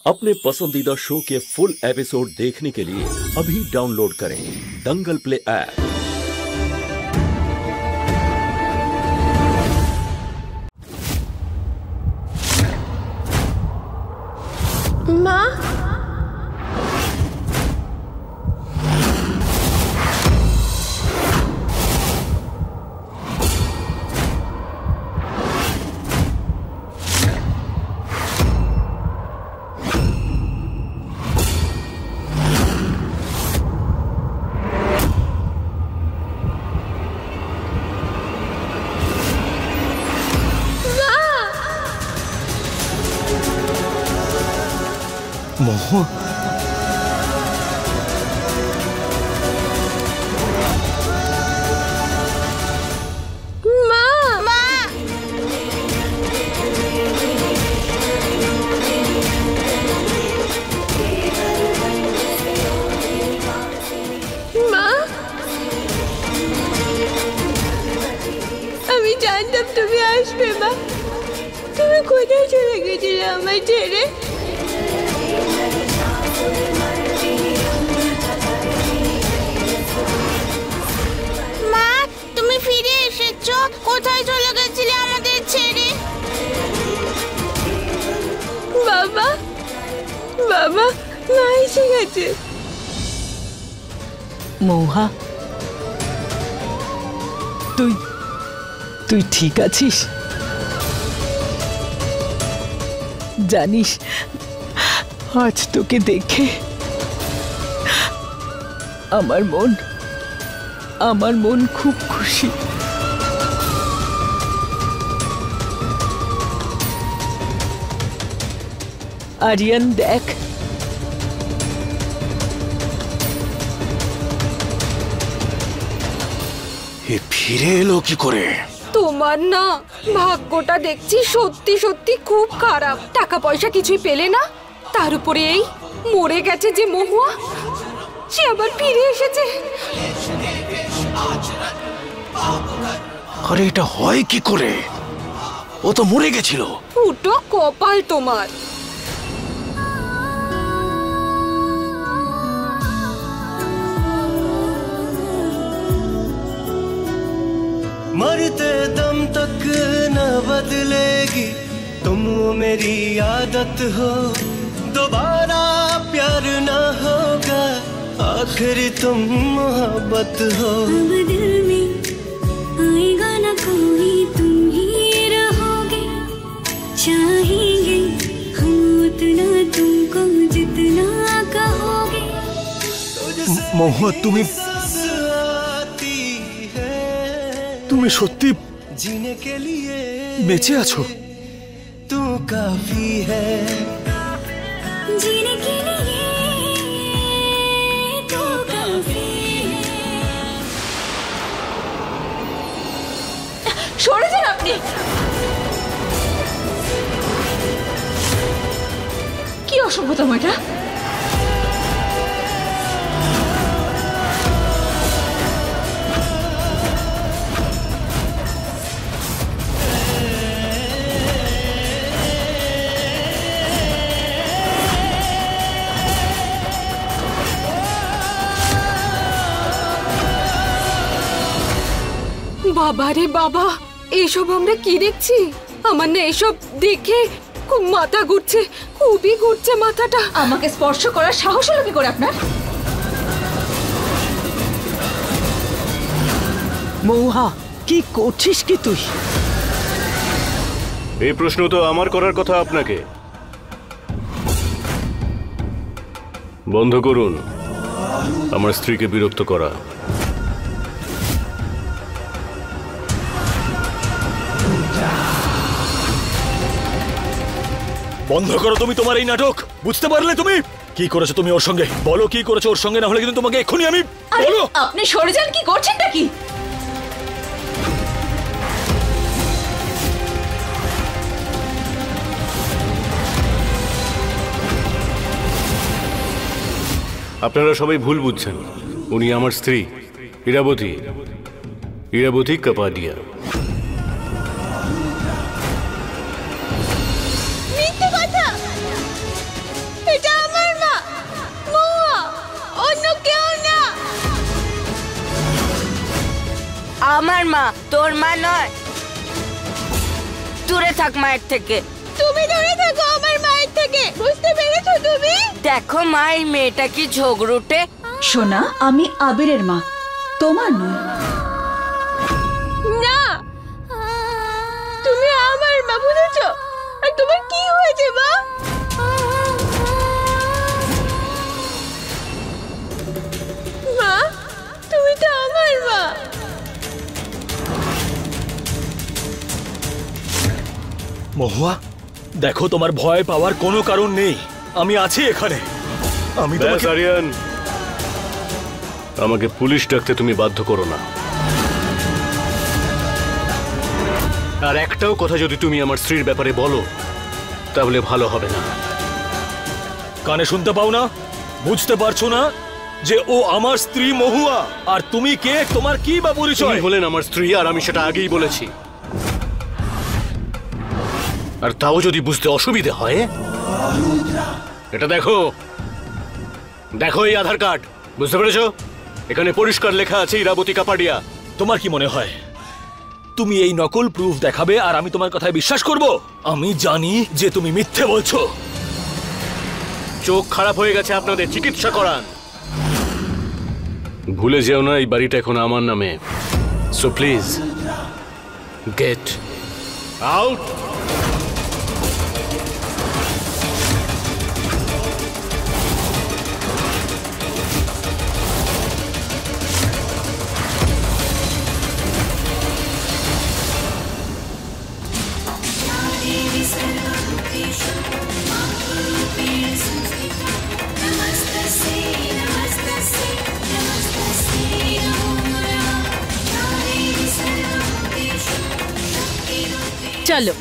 अपने पसंदीदा शो के फुल एपिसोड देखने के लिए अभी डाउनलोड करें दंगल प्ले ऐप। माँ, मोह, আমি জানতাম তুমি আসবে মা। তুমি কোথায় চলে গেছিলে আমায় ছেড়ে? মা, তুমি ফিরে এসেছো। কোথায় চলে গেছিলে আমাদের ছেড়ে? বাবা, বাবা, মা এসে গেছে। মৌহা, তুই ঠিক আছিস? জানিস, আজ তোকে দেখে আমার মন খুব খুশি। আরিয়ান, দেখ, ফিরে এলো কি করে? তোমার না ভাগ্যটা দেখছি সত্যি সত্যি খুব খারাপ। টাকা পয়সা কিছুই পেলে না, তার উপরে এই মরে গেছে যে মহুয়া, সে আবার ফিরে এসেছে। আরে এটা হয় কি করে? ও তো মরে গেছিল। ফুটো কপাল তোমার। मरते दम तक न बदलेगी तुम मेरी आदत हो, दोबारा प्यार न होगा आखिर तुम मोहब्बत हो। अब दिल में आएगा ना कोई, तुम ही रहोगे, चाहेंगे हम उतना तुमको जितना कहोगे। মোহ, তুমি সত্যি जीने के लिए বেঁচে আছো? तू काफी है, जीने के लिए तो काफी है। সরে যান আপনি। কি অসভ্যতম এটা! বাবা রে বাবা, এইসব আমরা কি দেখছি? আমার না এসব দেখে খুব মাথা ঘুরছে, খুবই ঘুরছে মাথাটা। আমাকে স্পর্শ করার সাহস হলো কি করে আপনার? মৌহা, কি করছিস কি তুই? এই প্রশ্ন তো আমার করার কথা আপনাকে। বন্ধ করুন আমার স্ত্রীকে বিরক্ত করা। বন্ধ করো তুমি তোমার এই নাটক। বুঝতে পারলে তুমি কি করেছো? তুমি ওর সঙ্গে বলো কি করেছো ওর সঙ্গে, না হলে কিন্তু তোমাকে এক্ষুনি আমি বলো। আপনি সরে যান, কি করছেন নাকি? আপনারা সবাই ভুল বুঝছেন। উনি আমার স্ত্রী ইরাবতী কাপাডিয়া। আমার মা, তোর মা নয়। দূরে থাক মায়ের থেকে। তুমি দূরে থাকো আমার মায়ের থেকে, বুঝতে পেরেছো তুমি? দেখো মা, এই মেয়েটা কি ঝগড়ুটে। সোনা, আমি আবিরের মা, তোমার নয়। না, তুমি আমার মা, বুঝেছো? আর তোমার কি হয়েছে মা? মা, তুমি তো আমার মা। মহুয়া, দেখো তোমার ভয় পাওয়ার কোনো কারণ নেই, আমি আছি এখানে। আমি তোমাকে আরিয়ান, আমাকে পুলিশ ডাকতে তুমি বাধ্য করো না। আর একটাও কথা যদি তুমি আমার স্ত্রীর ব্যাপারে বলো তাহলে ভালো হবে না। কানে শুনতে পাও না? বুঝতে পারছো না যে ও আমার স্ত্রী মহুয়া? আর তুমি কে? তোমার কি বা পরিচয়? তুমি হলেন আমার স্ত্রী, আর আমি সেটা আগেই বলেছি। আর তাও যদি বুঝতে অসুবিধে হয়, এটা দেখো, দেখো এই আধার কার্ড, বুঝতে পেরেছো? এখানে পরিষ্কার লেখা আছে ইরাবতী কাপাডিয়া। তোমার কি মনে হয় তুমি এই নকল প্রুফ দেখাবে আর আমি তোমার কথায় বিশ্বাস করব? আমি জানি যে তুমি মিথ্যে বলছো। চোখ খারাপ হয়ে গেছে আপনাদের, চিকিৎসা করান। ভুলে যেও না এই বাড়িটা এখন আমার নামে। So please get out. চলো।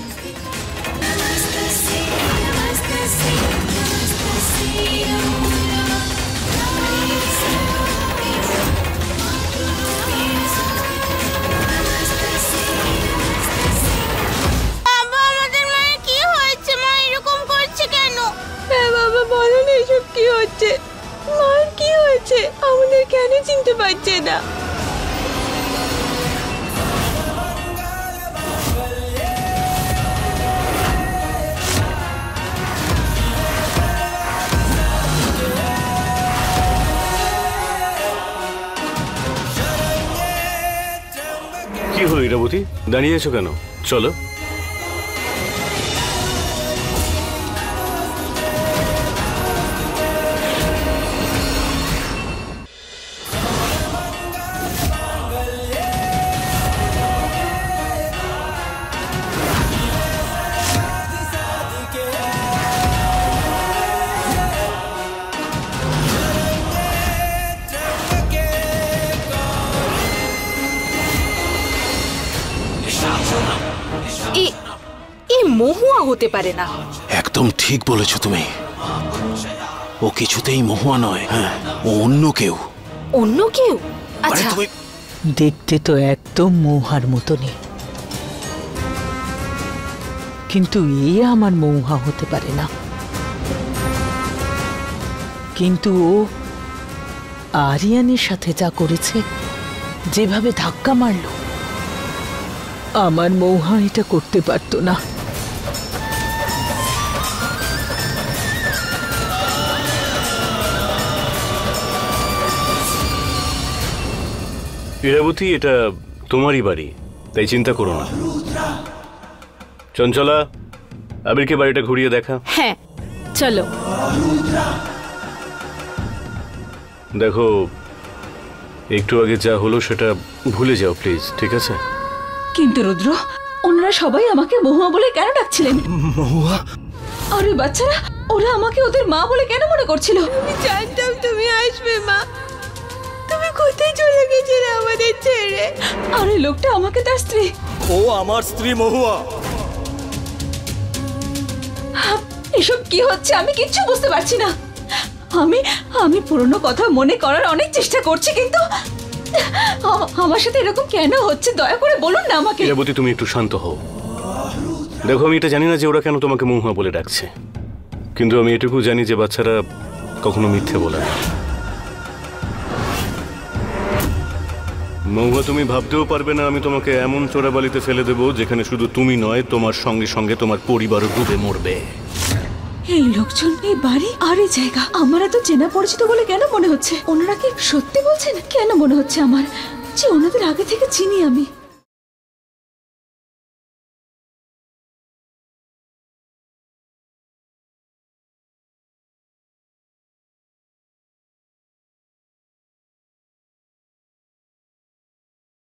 বাবা, বলো না এসব কি হচ্ছে? মার কি হয়েছে? আমাদের কেন চিনতে পারছে না? কি হলো ইরাবতী, দাঁড়িয়ে আছো কেন? চলো। এই মহুয়া হতে পারে না। একদম ঠিক বলেছো তুমি। ও কিছুতেই মহুয়া নয়। হ্যাঁ, ও অন্য কেউ। অন্য কেউ? আচ্ছা, দেখতে তো একদম মৌহার মতনই, কিন্তু এ আমার মৌহা হতে পারে না। কিন্তু ও আরিয়ানের সাথে যা করেছে, যেভাবে ধাক্কা মারলো, আমার মৌহা এটা করতে পারতো না। ইরাবতী, এটা তোমারই বাড়ি, তাই চিন্তা করো না। চঞ্চলা, আবিরকে বাড়িটা ঘুরিয়ে দেখা। হ্যাঁ চলো। দেখো, একটু আগে যা হলো সেটা ভুলে যাও প্লিজ, ঠিক আছে? কিন্তু রুদ্র, ওনারা সবাই আমাকে মহুয়া বলে কেন ডাকছিলেন? মহুয়া? আরে বাচ্চারা, ওরা আমাকে ওদের মা বলে কেন মনে করছিল? আমি জানতাম তুমি আসবে মা। তুমি কোথায় চলে গেছিলে আমাদের ছেড়ে? আরে লোকটা আমাকে তার স্ত্রী। ও আমার স্ত্রী মহুয়া। এসব কি হচ্ছে আমি কিচ্ছু বুঝতে পারছি না। আমি পুরনো কথা মনে করার অনেক চেষ্টা করছি, কিন্তু আমার সাথে এরকম কেন হচ্ছে দয়া করে বলুন না আমাকে। ইরাবতী, তুমি একটু শান্ত হও। দেখো, আমি এটা জানি না যে ওরা কেন তোমাকে মহুয়া বলে ডাকছে, কিন্তু আমি এটুকু জানি যে বাচ্চারা কখনো মিথ্যে বলে না। মহুয়া, তুমি ভাবতেও পারবে না আমি তোমাকে এমন চোরাবালিতে ফেলে দেবো যেখানে শুধু তুমি নয়, তোমার সঙ্গে সঙ্গে তোমার পরিবারও ডুবে মরবে। এই লোকজন, এই বাড়ি আর এই জায়গা আমার এত চেনা পরিচিত বলে কেন মনে হচ্ছে? ওনারা কি সত্যি বলছেন? কেন মনে হচ্ছে আমার যে ওনাদের আগে থেকে চিনি আমি?